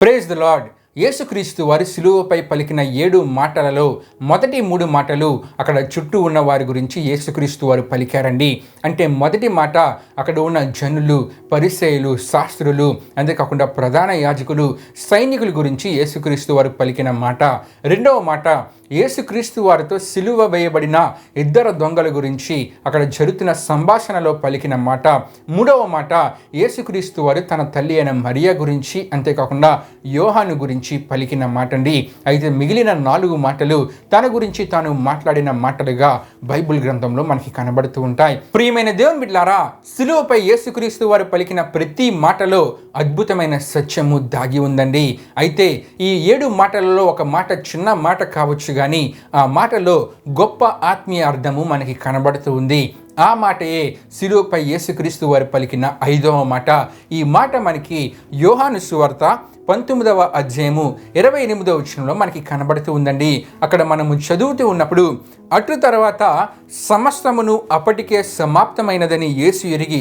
Praise the lord. యేసుక్రీస్తు వారి సిలువపై పలికిన 7 మాటలలో మొదటి 3 మాటలు అక్కడ చుట్టూ ఉన్న వారి గురించి యేసుక్రీస్తు వారు పలికారండి. అంటే మొదటి మాట అక్కడ ఉన్న జనులు, పరిసయ్యులు, శాస్త్రులు, అంతేకాకుండా ప్రధాన యాజకులు, సైనికుల గురించి యేసుక్రీస్తు వారు పలికిన మాట. రెండవ మాట యేసుక్రీస్తు వారితో సిలువ వేయబడిన 2 దొంగల గురించి అక్కడ జరుగుతున్న సంభాషణలో పలికిన మాట. మూడవ మాట యేసుక్రీస్తు వారు తన తల్లి అయిన మరియా గురించి, అంతేకాకుండా యోహాను గురించి పలికిన మాట అండి. అయితే మిగిలిన 4 మాటలు తన గురించి తాను మాట్లాడిన మాటలుగా బైబిల్ గ్రంథంలో మనకి కనబడుతూ ఉంటాయి. ప్రియమైన దేవుని బిడ్డలారా, సిలువపై యేసుక్రీస్తు వారు పలికిన ప్రతి మాటలో అద్భుతమైన సత్యము దాగి ఉందండి. అయితే ఈ 7 మాటలలో ఒక మాట చిన్న మాట కావచ్చు, కానీ ఆ మాటలో గొప్ప ఆత్మీయ అర్థము మనకి కనబడుతూ ఉంది. ఆ మాటయే సిలువపై యేసుక్రీస్తు వారు పలికిన 5వ మాట. ఈ మాట మనకి యోహాను సువార్త 19వ అధ్యాయము 28వ వచనంలో మనకి కనబడుతూ ఉందండి. అక్కడ మనము చదువుతూ ఉన్నప్పుడు, అటు తర్వాత సమస్తమును అప్పటికే సమాప్తమైనదని యేసు ఎరిగి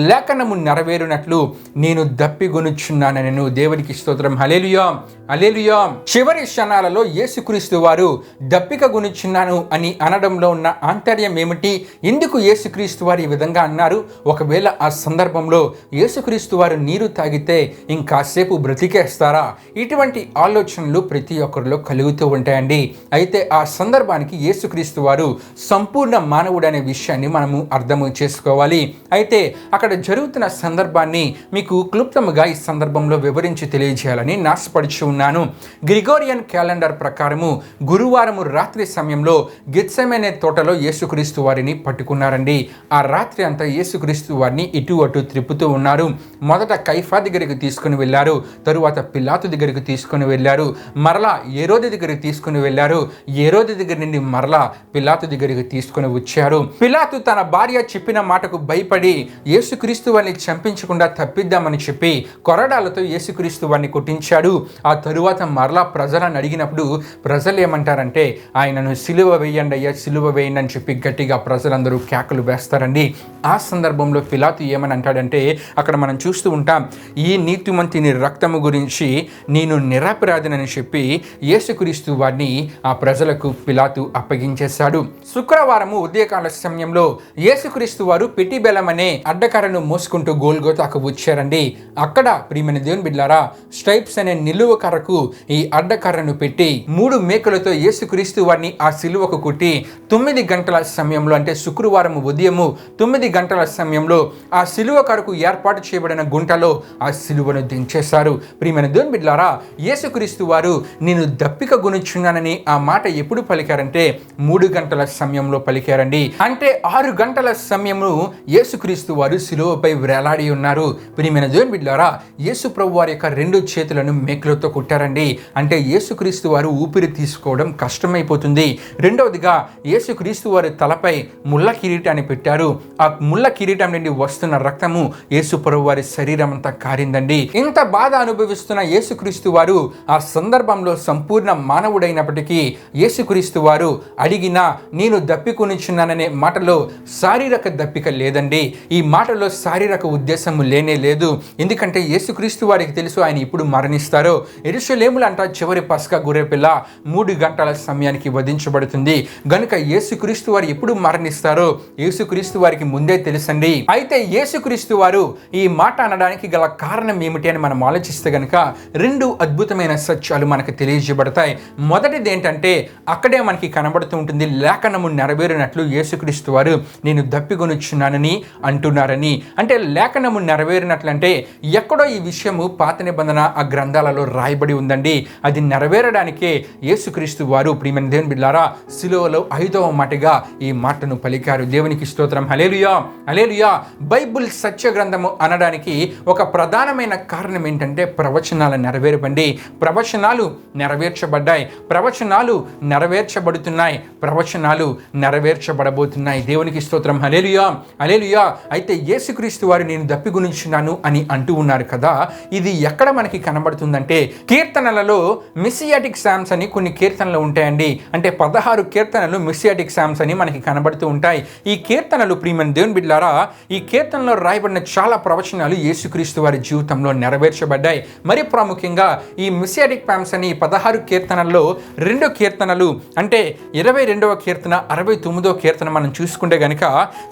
లేఖనము నెరవేరునట్లు నేను దప్పిగొనుచున్నానను. దేవునికి స్తోత్రం. హల్లెలూయా, హల్లెలూయా. చివరి క్షణాలలో యేసుక్రీస్తు వారు దప్పిక గొనుచున్నాను అని అనడంలో ఉన్న ఆంతర్యం ఏమిటి? ఎందుకు యేసుక్రీస్తు వారు ఈ విధంగా అన్నారు? ఒకవేళ ఆ సందర్భంలో యేసుక్రీస్తు వారు నీరు తాగితే ఇంకాసేపు బ్రతికేస్తారా? ఇటువంటి ఆలోచనలు ప్రతి ఒక్కరిలో కలుగుతూ ఉంటాయండి. అయితే ఆ సందర్భానికి యేసుక్రీస్తు వారు సంపూర్ణ మానవుడు అనే విషయాన్ని మనము అర్థము చేసుకోవాలి. అయితే అక్కడ జరుగుతున్న సందర్భాన్ని మీకు క్లుప్తముగా ఈ సందర్భంలో వివరించి తెలియజేయాలని నాశపడుచు ఉన్నాను. గ్రిగోరియన్ క్యాలెండర్ ప్రకారము గురువారము రాత్రి సమయంలో గెత్సెమనే తోటలో యేసుక్రీస్తు వారిని పట్టుకున్నారండి. ఆ రాత్రి అంతా యేసుక్రీస్తు వారిని ఇటు అటు త్రిప్పుతూ ఉన్నారు. మొదట కైఫా దగ్గరికి తీసుకుని వెళ్ళారు, తరువాత పిలాతు దగ్గరికి తీసుకుని వెళ్ళారు, మరలా హేరోదు దగ్గరికి తీసుకుని వెళ్ళారు, హేరోదు దగ్గర నుండి మరలా పిలాతు దగ్గరికి తీసుకుని వచ్చారు. పిలాతు తన భార్య చెప్పిన మాటకు భయపడి యేసుక్రీస్తు వారిని చంపించకుండా తప్పిద్దామని చెప్పి కొరడాలతో యేసుక్రీస్తు వారిని కొట్టించాడు. ఆ తరువాత మరలా ప్రజలను అడిగినప్పుడు ప్రజలు ఏమంటారంటే, ఆయనను సిలువ వేయండి అయ్యా, సిలువ వేయండి అని చెప్పి గట్టిగా ప్రజలందరూ కేకలు వేస్తారండి. ఆ సందర్భంలో పిలాతు ఏమని అంటాడంటే, అక్కడ మనం చూస్తూ ఉంటాం, ఈ నీతిమంతుని రక్తము గురించి నేను నిరపరాధినని చెప్పి యేసుక్రీస్తు వారిని ఆ ప్రజలకు పిలాతు అప్పగించేశాడు. శుక్రవారము ఉదయకాల సమయంలో యేసుక్రీస్తు వారు పెట్టి బెల్లం అనే అడ్డకర్రను మోసుకుంటూ గోల్గోతాకు వచ్చారండి. అక్కడ ప్రియమైన దేవుని బిడ్డలారా, స్ట్రైప్స్ అనే నిలువ కర్రకు ఈ అడ్డకర్రను పెట్టి 3 మేకులతో యేసుక్రీస్తు వారిని ఆ సిలువకు కుట్టి 9 గంటల సమయంలో, అంటే శుక్రవారం ఉదయము 9 గంటల సమయంలో ఆ సిలువ కరకు ఏర్పాటు చేయబడిన గుంటలో ఆ సిలువను దించేశారు. ప్రియమైన దేవుని బిడ్డలారా, యేసుక్రీస్తు వారు నేను దప్పిక గొనుచున్నానని ఆ మాట ఎప్పుడు పలికారంటే 3 గంటల సమయంలో పలికారండి. అంటే 6 గంటల సమయము యేసుక్రీస్తు వారు సిలువపై వేలాడి ఉన్నారు. ప్రియమైన దేవుని బిడ్డలారా, యేసు ప్రభు వారి యొక్క 2 చేతులను మేకులతో కుట్టారండి. అంటే యేసుక్రీస్తు వారు ఊపిరి తీసుకోవడం కష్టమైపోతుంది. రెండవదిగా యేసుక్రీస్తు వారి తలపై ముళ్ళ కిరీటాన్ని పెట్టారు. ఆ ముళ్ళ కిరీటం నుండి వస్తున్న రక్తము యేసు ప్రభు వారి శరీరం అంతా కారిందండి. ఇంత బాధ అనుభవిస్తున్న యేసుక్రీస్తు వారు ఆ సందర్భంలో సంపూర్ణ మానవుడైనప్పటికీ యేసుక్రీస్తు వారు అడిగినా నేను దప్పికొనిచున్నాననే మాటలో శారీరక దప్పిక లేదండి. ఈ మాటలో శారీరక ఉద్దేశము లేనే లేదు. ఎందుకంటే యేసుక్రీస్తు వారికి తెలుసు ఆయన ఇప్పుడు మరణిస్తారో. యెరూషలేములో అంట చివరి పస్కా గొర్రెపిల్ల 3 గంటల సమయానికి వధించబడుతుంది. గనుక యేసుక్రీస్తు వారు ఎప్పుడు మరణిస్తారో యేసుక్రీస్తు వారికి ముందే తెలుసండి. అయితే యేసుక్రీస్తు వారు ఈ మాట అనడానికి గల కారణం ఏమిటి అని మనం ఆలోచిస్తే గనుక 2 అద్భుతమైన సత్యాలు మనకు తెలియజేయబడతాయి. మొదటిది ఏంటంటే, అక్కడే మనకి కనబడుతూ ఉంటుంది, లేఖనము నెరవేరినట్లు యేసుక్రీస్తు వారు నేను దప్పిగొనుచున్నానని అంటున్నారని. అంటే లేఖనము నెరవేరినట్లంటే ఎక్కడో ఈ విషయము పాత నిబంధన ఆ గ్రంథాలలో రాయబడి ఉందండి. అది నెరవేరడానికే యేసుక్రీస్తు వారు ప్రియమైన దేవుని బిడ్డలారా సిలువలో 5వ మాటగా ఈ మాటను పలికారు. దేవునికి స్తోత్రం. హల్లెలూయా, హల్లెలూయా. బైబిల్ సత్య గ్రంథము అనడానికి ఒక ప్రధానమైన కారణం ఏంటంటే ప్రవచనాల నెరవేరబండి. ప్రవచనాలు నెరవేర్చబడ్డాయి, ప్రవచనాలు నెరవేర్చబడుతున్నాయి, ప్రవచనాలు నెరవేర్చబడబోతున్నాయి. దేవునికి స్తోత్రం. హల్లెలూయా, హల్లెలూయా. అయితే యేసుక్రీస్తు వారు నేను దప్పిగొనుచున్నాను అని అంటూ ఉన్నారు కదా, ఇది ఎక్కడ మనకి కనబడుతుందంటే కీర్తనలలో మెస్సియాటిక్ సామ్స్ అని కొన్ని కీర్తనలు ఉంటాయండి. అంటే 16 కీర్తనలు మెస్సియాటిక్ సామ్స్ అని మనకి కనబడుతూ ఉంటాయి. ఈ కీర్తనలు ప్రియమైన దేవుని బిడ్డలారా, ఈ కీర్తనలో రాయబడిన చాలా ప్రవచనాలు యేసుక్రీస్తు వారి జీవితంలో నెరవేర్చబడ్డాయి. మరి ప్రాముఖ్యంగా ఈ మెసియాటిక్ పామ్స్ అని 16 కీర్తనల్లో 2 కీర్తనలు అంటే 22వ కీర్తన 69వ కీర్తన మనం చూసుకుంటే గనుక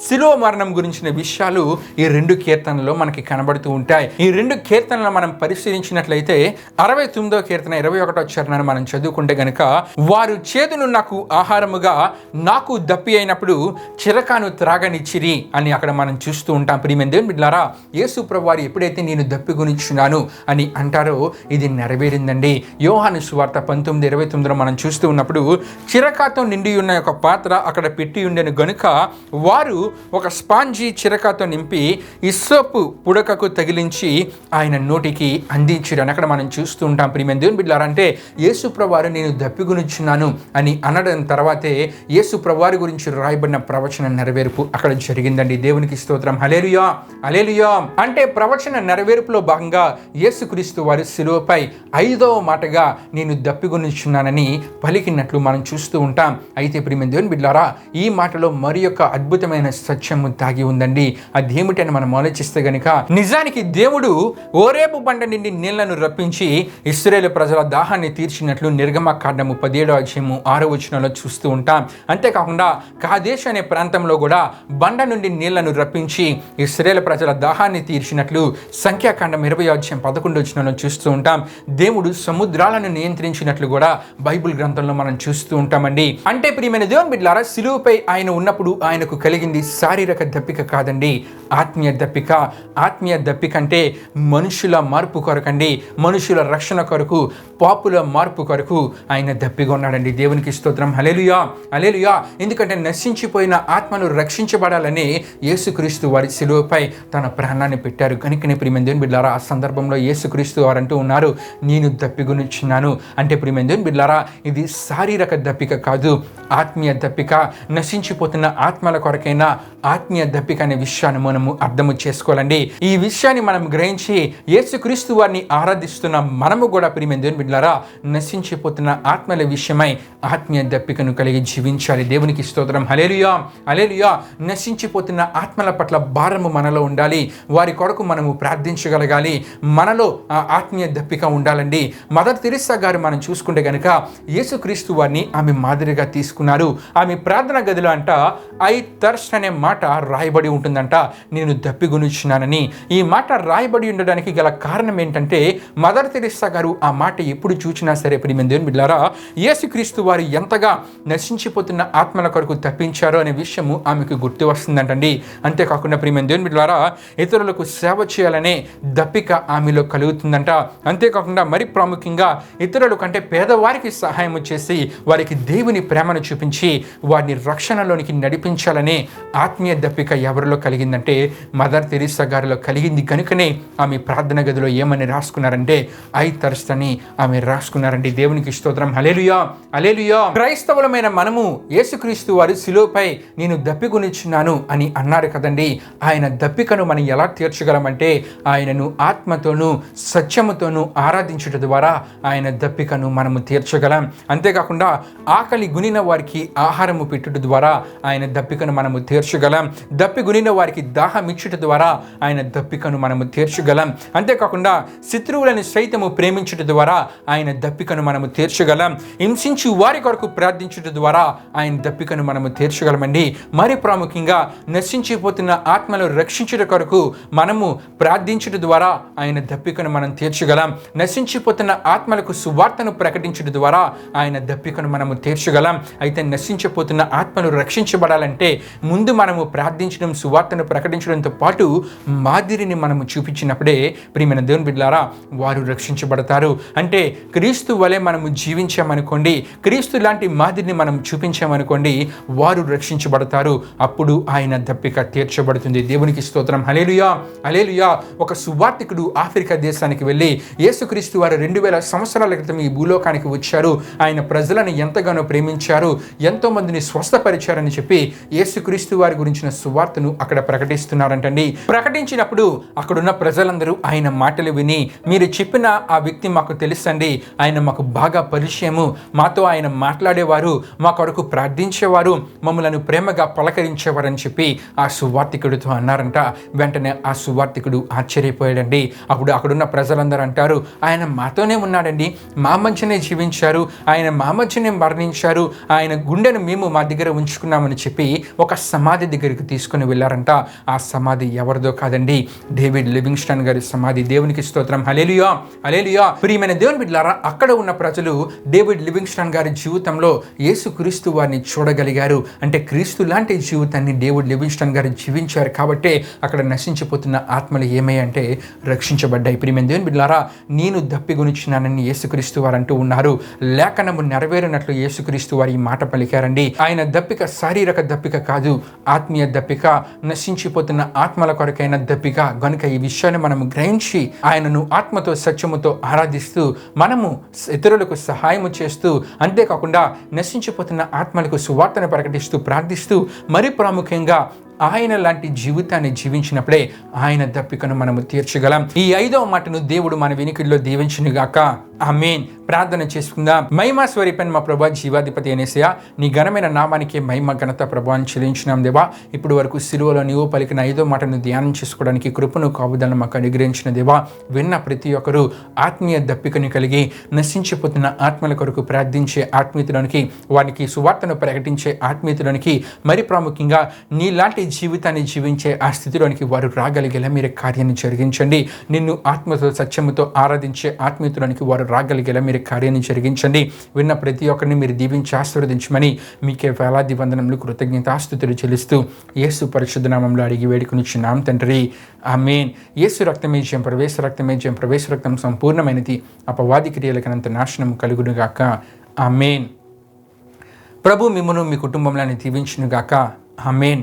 శిలువ మరణం గురించిన విషయాలు ఈ 2 కీర్తనలో మనకి కనబడుతూ ఉంటాయి. ఈ 2 కీర్తనలు మనం పరిశీలించినట్లయితే 69వ కీర్తన 21వ చరణాన్ని మనం చదువుకుంటే గనుక వారు చేదును నాకు ఆహారముగా నాకు దప్పి అయినప్పుడు చిరకాను త్రాగనిచ్చిరి అని అక్కడ మనం చూస్తూ ఉంటాం. ప్రియమైన దేవుని బిడ్డలారా, యేసు ప్రభువారు ఎప్పుడైతే నేను దప్పి గునిచున్నాను అని అంటారో ఇది నెరవేరిందండి. యోహాను సువార్త 19:29 మనం చూస్తూ ఉన్నప్పుడు చిరకాతో నిండి ఉన్న ఒక పాత్ర అక్కడ పెట్టి ఉండెను గనుక వారు ఒక స్పాంజీ చిరకాతో నింపి ఇస్సోపు పుడకకు తగిలించి ఆయన నోటికి అందించిరు అని అక్కడ మనం చూస్తూ ఉంటాం. ప్రియమైన దేవుని బిడ్డలారా, అంటే యేసు ప్రభువారు నేను దప్పి గునిచున్నాను అని అనడం తర్వాతే యేసు ప్రభువారి గురించి రాయబడిన ప్రవచన నెరవేర్పు అక్కడ జరిగిందండి. దేవునికి స్తోత్రం. హల్లెలూయా హల్లెలూయా. అంటే ప్రవచన నెరవేర్పులో భాగంగా యేసుక్రీస్తు వారి శిలువపై 5వ మాటగా నేను దప్పిగొనిచున్నానని పలికినట్లు మనం చూస్తూ ఉంటాం. అయితే ప్రియమైన దేవుని బిడ్డలారా, ఈ మాటలో మరి యొక్క అద్భుతమైన సత్యము దాగి ఉందండి. అది ఏమిటని మనం ఆలోచిస్తే గనుక నిజానికి దేవుడు ఓరేబు బండ నుండి నీళ్లను రప్పించి ఇశ్రాయేలు ప్రజల దాహాన్ని తీర్చినట్లు నిర్గమకాండము 17వ అధ్యాయము 6వ వచనంలో చూస్తూ ఉంటాం. అంతేకాకుండా కాదేశ్ అనే ప్రాంతంలో కూడా బండ నుండి నీళ్లను రప్పించి ఇశ్రాయేలు ప్రజల దాహాన్ని తీర్చినట్లు సంఖ్యాకాండం 20వ అధ్యాయం 11వ వచనంలో చూస్తూ ఉంటాం. దేవుడు సముద్రాలను నియంత్రించినట్లు కూడా బైబిల్ గ్రంథంలో మనం చూస్తూ ఉంటామండి. అంటే ప్రియమైన దేవుని బిడ్డలారా, శిలువపై ఆయన ఉన్నప్పుడు ఆయనకు కలిగింది శారీరక దప్పిక కాదండి, ఆత్మీయ దప్పిక. ఆత్మీయ దప్పిక అంటే మనుషుల మార్పు కొరకండి, మనుషుల రక్షణ కొరకు, పాపుల మార్పు కొరకు ఆయన దప్పిగా ఉన్నాడండి. దేవునికి స్తోత్రం. హల్లెలూయా హల్లెలూయా. ఎందుకంటే నశించిపోయిన ఆత్మను రక్షించబడాలని యేసుక్రీస్తు వారి శిలువపై తన ప్రాణాన్ని పెట్టారు. కనుకనే ప్రియమైన దేవుని బిడ్డలారా, ఆ సందర్భంలో యేసుక్రీస్తు వారు అంటూ ఉన్నారు, నేను దప్పిగొనిచున్నాను. అంటే ప్రియమైన దేవుని బిడ్డలారా, ఇది శారీరక దప్పిక కాదు, ఆత్మీయ దప్పిక. నశించిపోతున్న ఆత్మల కొరకైనా ఆత్మీయ దప్పిక అనే విషయాన్ని మనము అర్థము చేసుకోవాలండి. ఈ విషయాన్ని మనం గ్రహించి యేసుక్రీస్తు వారిని ఆరాధిస్తున్న మనము కూడా ప్రియమైన దేవుని బిడ్డలారా, నశించిపోతున్న ఆత్మల విషయమై ఆత్మీయ దప్పికను కలిగి జీవించాలి. దేవునికి స్తోత్రం. హల్లెలూయా హల్లెలూయా. నశించిపోతున్న ఆత్మల పట్ల భారము మనలో ఉండాలి. వారి కొరకు మనము ప్రార్థించగలగాలి. మనలో ఆ ఆత్మీయ దప్పిక ఉండాలండి. మదర్ తెరెసా గారు మనం చూసుకుంటే గనుక యేసుక్రీస్తు వారిని ఆమె మాదిరిగా తీసుకున్నారు. ఆమె ప్రార్థన గదిలో అంట ఐ థర్స్ట్ అనే మాట రాయబడి ఉంటుందంట, నేను దప్పిగొనిచున్నానని. ఈ మాట రాయబడి ఉండడానికి గల కారణం ఏంటంటే మదర్ తెరెసా గారు ఆ మాట ఎప్పుడు చూచినా సరే ప్రియమైన దేవుని బిడ్డలారా, యేసుక్రీస్తు వారు ఎంతగా నశించిపోతున్న ఆత్మల కొరకు తప్పించారో అనే విషయము ఆమెకు గుర్తు వస్తుందంటండి. అంతేకాకుండా ప్రియమైన దేవుని బిడ్డలారా, ఇతరులకు సేవ చేయాలనే దప్పిక ఆమెలో కలుగుతుందంట. అంతేకాకుండా మరి ప్రాముఖ్యంగా ఇతరుల కంటే పేదవారికి సహాయం చేసి వారికి దేవుని ప్రేమను చూపించి వారిని రక్షణలోనికి నడిపించాలనే ఆత్మీయ దప్పిక ఎవరిలో కలిగిందంటే మదర్ తెరెసా గారిలో కలిగింది. కనుకనే ఆమె ప్రార్థన గదిలో ఏమని రాసుకున్నారంటే ఐ థర్స్ట్ అని ఆమె రాసుకున్నారండి. దేవునికి స్తోత్రం. హల్లెలూయా హల్లెలూయా. క్రైస్తవులమైన మనము యేసుక్రీస్తు వారి శిలువపై నేను దప్పిగొనిచున్నాను అని అన్నారు కదండి. ఆయన దప్పికను మనం ఎలా తీర్చగలమంటే ఆయనను ఆత్మతోనూ సత్యముతోనూ ఆరాధించుట ద్వారా ఆయన దప్పికను మనము తీర్చగలం. అంతేకాకుండా ఆకలి గునిన వారికి ఆహారము పెట్టుట ద్వారా ఆయన దప్పికను మనము తీర్చగలం. దప్పి గునిన వారికి దాహం ఇచ్చుట ద్వారా ఆయన దప్పికను మనము తీర్చగలం. అంతేకాకుండా శత్రువులను సైతము ప్రేమించుట ద్వారా ఆయన దప్పికను మనము తీర్చగలం. హింసించి వారి కొరకు ప్రార్థించుట ద్వారా ఆయన దప్పికను మనము తీర్చగలమండి. మరి ప్రాముఖ్యంగా నశించిపోతున్న ఆత్మను రక్షించుట కొరకు మనము ప్రార్థించుట ద్వారా ఆయన దప్పికను మనం తీర్చగలం. నశించిపోతున్న ఆత్మలకు సువార్తను ప్రకటించుట ద్వారా ఆయన దప్పికను మనము తీర్చగలం. అయితే నశించిపోతున్న ఆత్మను రక్షించబడాలంటే ముందు మనము ప్రార్థించడం, సువార్తను ప్రకటించడంతో పాటు మాదిరిని మనము చూపించినప్పుడే ప్రియమైన దేవుని బిడ్డలారా వారు రక్షించబడతారు. అంటే క్రీస్తు వలె మనము జీవించామనుకోండి, క్రీస్తు లాంటి మాదిరిని మనం చూపించామనుకోండి, వారు రక్షించబడతారు. అప్పుడు ఆయన దప్పిక తీర్చబడుతుంది. దేవునికి స్తోత్రం. హల్లెలూయా హల్లెలూయా. ఒక సువార్తికుడు ఆఫ్రికా దేశానికి వెళ్ళి యేసుక్రీస్తు వారు 2000 సంవత్సరాల క్రితం ఈ భూలోకానికి వచ్చారు, ఆయన ప్రజలను ఎంతగానో ప్రేమించారు, ఎంతో మందిని స్వస్థపరిచారని చెప్పి యేసుక్రీస్తు వారి గురించిన సువార్తను అక్కడ ప్రకటిస్తున్నారంటండి. ప్రకటించినప్పుడు అక్కడున్న ప్రజలందరూ ఆయన మాటలు విని, మీరు చెప్పిన ఆ వ్యక్తి మాకు తెలుసండి, ఆయన మాకు బాగా పరిచయము, మాతో ఆయన మాట్లాడేవారు, మా కొరకు ప్రార్థించేవారు, మమ్మలను ప్రేమగా పలకరించేవారని చెప్పి ఆ సువార్తికుడితో అన్నారంట. వెంటనే ఆ సువార్తికుడు ఆశ్చర్యపోయాడండి. అప్పుడు అక్కడున్న ప్రజలందరూ అంటారు, ఆయన మాతోనే ఉన్నాడండి, మా మధ్యనే జీవించారు, ఆయన మా మధ్యనే మరణించారు, ఆయన గుండెను మేము మా దగ్గర ఉంచుకున్నామని చెప్పి ఒక సమాధి దగ్గరికి తీసుకుని వెళ్ళారంట. ఆ సమాధి ఎవరిదో కాదండి, డేవిడ్ లివింగ్స్టన్ గారి సమాధి. దేవునికి స్తోత్రం, హల్లెలూయా హల్లెలూయా. ప్రియమైన దేవుని బిడ్డలారా, అక్కడ ఉన్న ప్రజలు డేవిడ్ లివింగ్స్టన్ గారి జీవితంలో యేసుక్రీస్తు వారిని చూడగలిగారు. అంటే క్రీస్తు లాంటి జీవితాన్ని డేవిడ్ లివింగ్స్టన్ గారు జీవించారు కాబట్టి అక్కడ నశించిపోతున్న ఆత్మలు ఏమయ్యంటే రక్షించబడ్డాయి. ప్రియమైన దేవుని బిడ్డలారా, నేను దప్పిగొనిచ్చినానని యేసుక్రీస్తు వారు అంటూ ఉన్నారు. లేఖనము నెరవేరినట్లు యేసుక్రీస్తు వారు ఈ మాట పలికారండి. ఆయన దప్పిక శారీరక దప్పిక కాదు, ఆత్మీయ దప్పిక, నశించిపోతున్న ఆత్మల కొరకైన దప్పిక. గనుక ఈ విషయాన్ని మనము గ్రహించి ఆయనను ఆత్మతో సత్యముతో ఆరాధిస్తూ మనము ఇతరులకు సహాయము చేస్తూ, అంతేకాకుండా నశించిపోతున్న ఆత్మలకు సువార్తను ప్రకటిస్తూ ప్రార్థిస్తూ, మరి ప్రాముఖ్యంగా ఆయన లాంటి జీవితాన్ని జీవించినప్పుడే ఆయన దప్పికను మనము తీర్చగలం. ఈ 5వ మాటను దేవుడు మన వెనుకల్లో దీవించునుగాక. ఆమేన్. ప్రార్థన చేసుకుందాం. మహిమ స్వరూపన్ మా ప్రభా జీవాధిపతి యేసయ్యా, నీ ఘనమైన నామానికి మహిమ ఘనత ప్రభావం చెల్లించినాం దేవా. ఇప్పుడు వరకు సిలువలో నీవు పలికిన 5వ మాటను ధ్యానం చేసుకోవడానికి కృపను కాపుదలను మాకు అనుగ్రహించిన దేవా. విన్న ప్రతి ఒక్కరూ ఆత్మీయ దప్పికను కలిగి నశించిపోతున్న ఆత్మల కొరకు ప్రార్థించే ఆత్మీయతలోనికి, వారికి సువార్తను ప్రకటించే ఆత్మీయతలోనికి, మరి ప్రాముఖ్యంగా నీలాంటి జీవితాన్ని జీవించే ఆ స్థితిలోనికి వారు రాగలిగేలా మీరు కార్యాన్ని జరిగించండి. నిన్ను ఆత్మతో సత్యముతో ఆరాధించే ఆత్మీయతలోనికి వారు రాగలిగేలా మీరు కార్యాన్ని జరిగించండి. విన్న ప్రతి ఒక్కరిని మీరు దీవించి ఆశీర్వదించమని మీకే వేలాది వందనములు కృతజ్ఞతాస్తుతులు చెల్లిస్తూ యేసు పరిశుద్ధ నామములో అడిగి వేడుకొనిచున్నాం తండ్రి. ఆమేన్. యేసు రక్తమే జయం, ప్రవేశ రక్తమే జయం, ప్రవేశ రక్తం సంపూర్ణమైనది, అపవాది క్రియలకనంత నాశనం కలుగునుగాక. ఆమేన్. ప్రభు మిమ్మును మీ కుటుంబంలోని దీవించునుగాక. ఆమేన్.